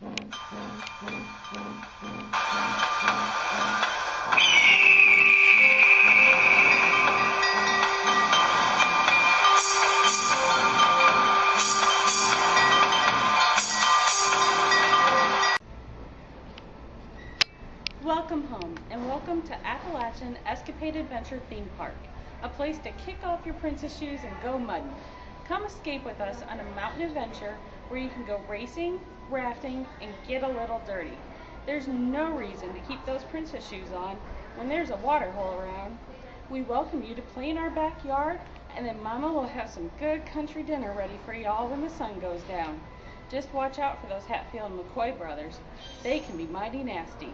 Welcome home, and welcome to Appalachian Escapade Adventure Theme Park, a place to kick off your princess shoes and go mudding. Come escape with us on a mountain adventure where you can go racing, rafting, and get a little dirty. There's no reason to keep those princess shoes on when there's a water hole around. We welcome you to play in our backyard, and then Mama will have some good country dinner ready for y'all when the sun goes down. Just watch out for those Hatfield and McCoy brothers. They can be mighty nasty.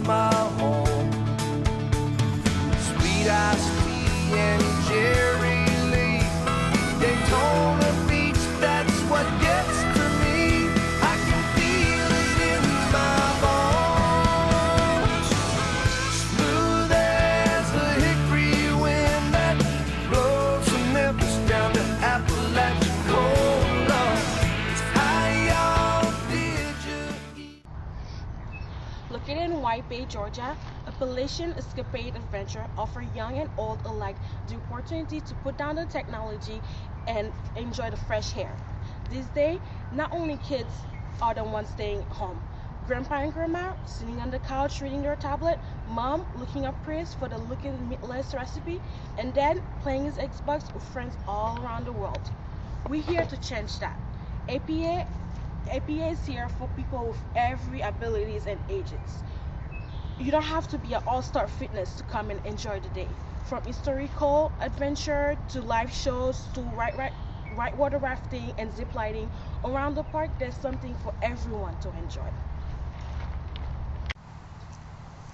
My home, sweet iced tea and Jerry Lee, Daytona Beach, that's what gets to me. I can feel it in my bones, smooth as a hickory wind that blows from Memphis down to Apalachicola. It's high altitude. Located in White Bay, Georgia, Appalachian Escapade Adventure offers young and old alike the opportunity to put down the technology and enjoy the fresh air. These days, not only kids are the ones staying home. Grandpa and Grandma sitting on the couch reading their tablet, Mom looking up praise for the looking meatless recipe, and Dad playing his Xbox with friends all around the world. We're here to change that. APA is here for people with every abilities and ages. You don't have to be an all-star fitness to come and enjoy the day. From historical adventure to live shows to whitewater rafting and zip lining, around the park there's something for everyone to enjoy.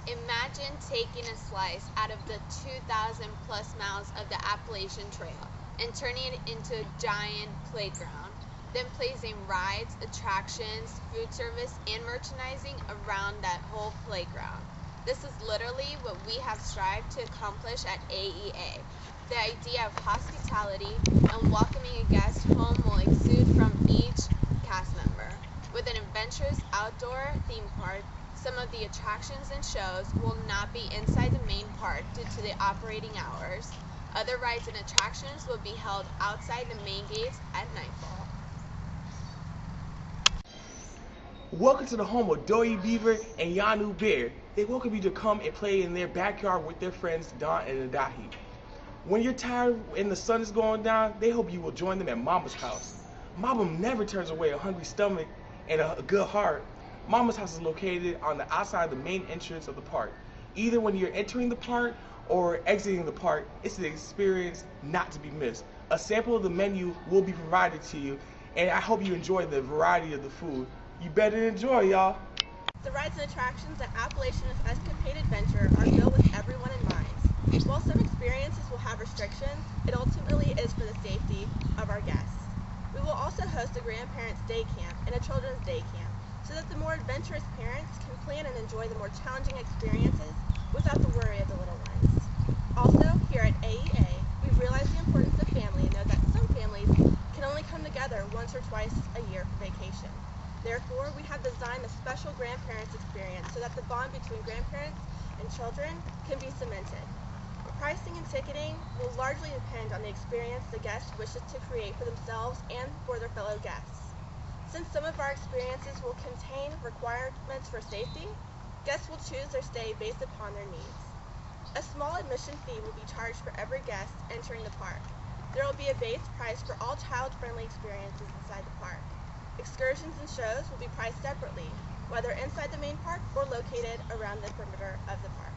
Imagine taking a slice out of the 2,000 plus miles of the Appalachian Trail and turning it into a giant playground, then placing rides, attractions, food service, and merchandising around that whole playground. This is literally what we have strived to accomplish at AEA. The idea of hospitality and welcoming a guest home will exude from each cast member. With an adventurous outdoor theme park, some of the attractions and shows will not be inside the main park due to operating hours. Other rides and attractions will be held outside the main gates at nightfall. Welcome to the home of Dory Beaver and Yanu Bear. They welcome you to come and play in their backyard with their friends Don and Adahi. When you're tired and the sun is going down, they hope you will join them at Mama's house. Mama never turns away a hungry stomach and a good heart. Mama's house is located on the outside of the main entrance of the park. Either when you're entering the park or exiting the park, it's an experience not to be missed. A sample of the menu will be provided to you, and I hope you enjoy the variety of the food. You better enjoy, y'all. The rides and attractions at Appalachian Escapade Adventure are built with everyone in mind. While some experiences will have restrictions, it ultimately is for the safety of our guests. We will also host a grandparents' day camp and a children's day camp so that the more adventurous parents can plan and enjoy the more challenging experiences without the worry of the little ones. Also, here at AEA, we've realized the importance of family and know that some families can only come together once or twice a year for vacation. Therefore, we have designed a special grandparents experience so that the bond between grandparents and children can be cemented. Pricing and ticketing will largely depend on the experience the guest wishes to create for themselves and for their fellow guests. Since some of our experiences will contain requirements for safety, guests will choose their stay based upon their needs. A small admission fee will be charged for every guest entering the park. There will be a base price for all child-friendly experiences inside the park. Excursions and shows will be priced separately, whether inside the main park or located around the perimeter of the park.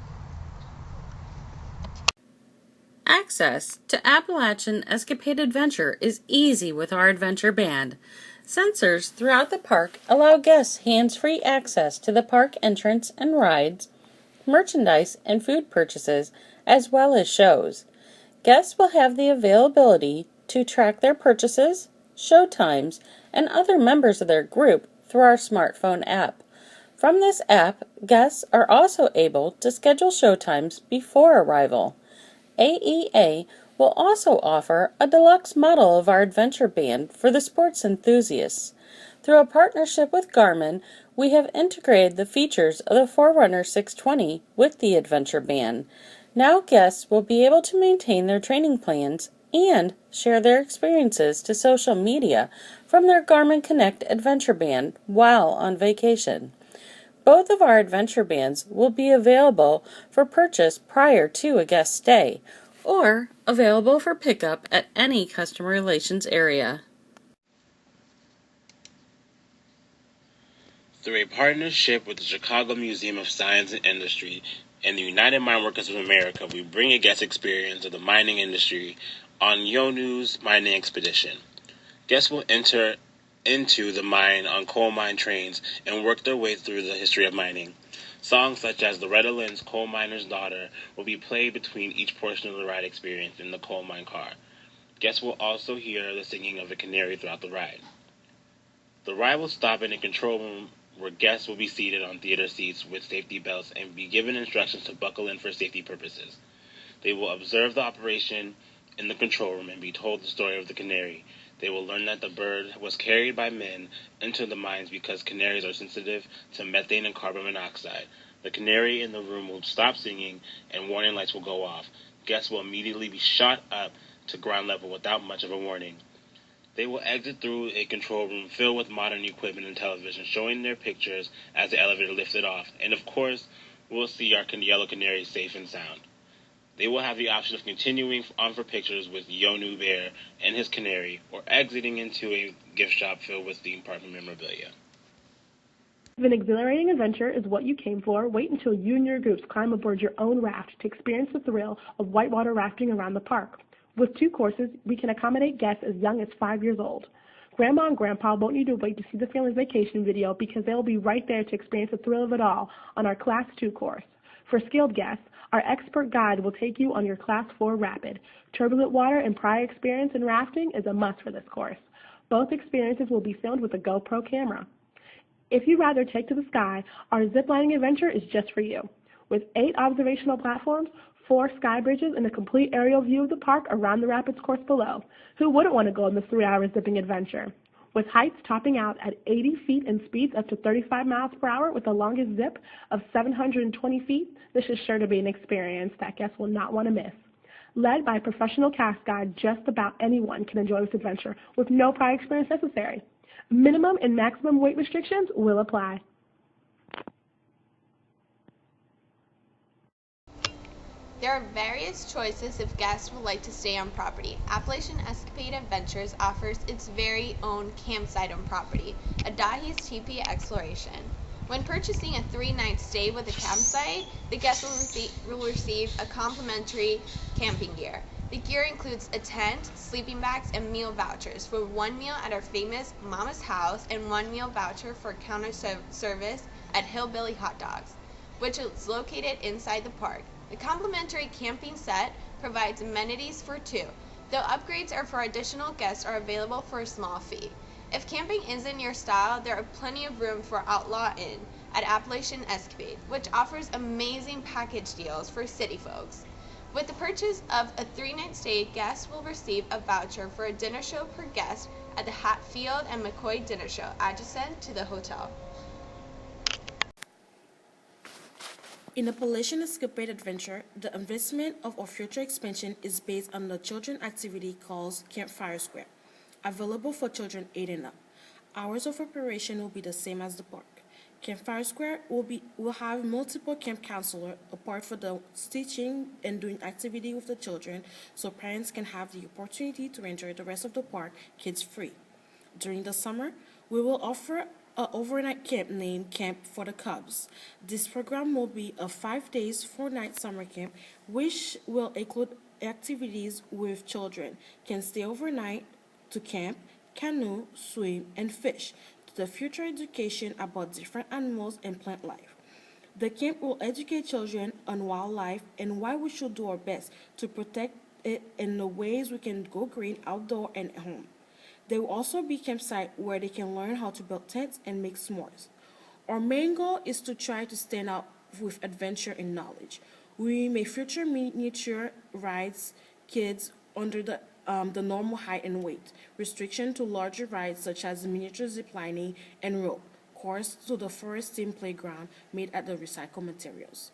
Access to Appalachian Escapade Adventure is easy with our Adventure Band. Sensors throughout the park allow guests hands-free access to the park entrance and rides, merchandise and food purchases, as well as shows. Guests will have the availability to track their purchases, show times, and other members of their group through our smartphone app. From this app, guests are also able to schedule showtimes before arrival. AEA will also offer a deluxe model of our Adventure Band for the sports enthusiasts. Through a partnership with Garmin, we have integrated the features of the Forerunner 620 with the Adventure Band. Now guests will be able to maintain their training plans and share their experiences to social media from their Garmin Connect Adventure Band while on vacation. Both of our Adventure Bands will be available for purchase prior to a guest stay, or available for pickup at any customer relations area. Through a partnership with the Chicago Museum of Science and Industry and the United Mine Workers of America, we bring a guest experience of the mining industry on Yonu's mining expedition. Guests will enter into the mine on coal mine trains and work their way through the history of mining. Songs such as Loretta Lynn's Coal Miner's Daughter will be played between each portion of the ride experience in the coal mine car. Guests will also hear the singing of a canary throughout the ride. The ride will stop in a control room where guests will be seated on theater seats with safety belts and be given instructions to buckle in for safety purposes. They will observe the operation in the control room and be told the story of the canary. They will learn that the bird was carried by men into the mines because canaries are sensitive to methane and carbon monoxide. The canary in the room will stop singing and warning lights will go off. Guests will immediately be shot up to ground level without much of a warning. They will exit through a control room filled with modern equipment and television showing their pictures as the elevator lifted off. And of course, we'll see our yellow canary safe and sound. They will have the option of continuing on for pictures with Yonu Bear and his canary, or exiting into a gift shop filled with theme park memorabilia. If an exhilarating adventure is what you came for, wait until you and your groups climb aboard your own raft to experience the thrill of whitewater rafting around the park. With 2 courses, we can accommodate guests as young as 5 years old. Grandma and Grandpa won't need to wait to see the family's vacation video because they'll be right there to experience the thrill of it all on our Class 2 course. For skilled guests, our expert guide will take you on your Class 4 Rapid. Turbulent water and prior experience in rafting is a must for this course. Both experiences will be filmed with a GoPro camera. If you'd rather take to the sky, our ziplining adventure is just for you. With 8 observational platforms, 4 sky bridges, and a complete aerial view of the park around the rapids course below. Who wouldn't want to go on this 3-hour zipping adventure? with heights topping out at 80 feet and speeds up to 35 miles per hour with the longest zip of 720 feet. This is sure to be an experience that guests will not want to miss. Led by a professional cast guide, just about anyone can enjoy this adventure with no prior experience necessary. Minimum and maximum weight restrictions will apply. There are various choices if guests would like to stay on property. Appalachian Escapade Adventures offers its very own campsite on property, Adahi's Teepee Exploration. When purchasing a 3-night stay with a campsite, the guest will receive a complimentary camping gear. The gear includes a tent, sleeping bags, and meal vouchers for 1 meal at our famous Mama's House and 1 meal voucher for counter service at Hillbilly Hot Dogs, which is located inside the park. The complimentary camping set provides amenities for 2, though upgrades are for additional guests are available for a small fee. If camping isn't your style, there are plenty of room for Outlaw Inn at Appalachian Escapade, which offers amazing package deals for city folks. With the purchase of a 3-night stay, guests will receive a voucher for a dinner show per guest at the Hatfield and McCoy Dinner Show, adjacent to the hotel. In Appalachian Escapade Adventure, the investment of our future expansion is based on the children activity called Campfire Square, available for children 8 and up. Hours of operation will be the same as the park. Campfire Square will have multiple camp counselors apart for the teaching and doing activity with the children, so parents can have the opportunity to enjoy the rest of the park kids-free. During the summer, we will offer an overnight camp named Camp for the Cubs. This program will be a 5 days, 4-night summer camp, which will include activities with children can stay overnight to camp, canoe, swim, and fish, to the future education about different animals and plant life. The camp will educate children on wildlife and why we should do our best to protect it and the ways we can go green outdoor and at home. There will also be campsite where they can learn how to build tents and make s'mores. Our main goal is to try to stand out with adventure and knowledge. We may feature miniature rides, kids under the normal height and weight, restriction to larger rides such as miniature ziplining and rope, course to the forest team playground made at the recycled materials.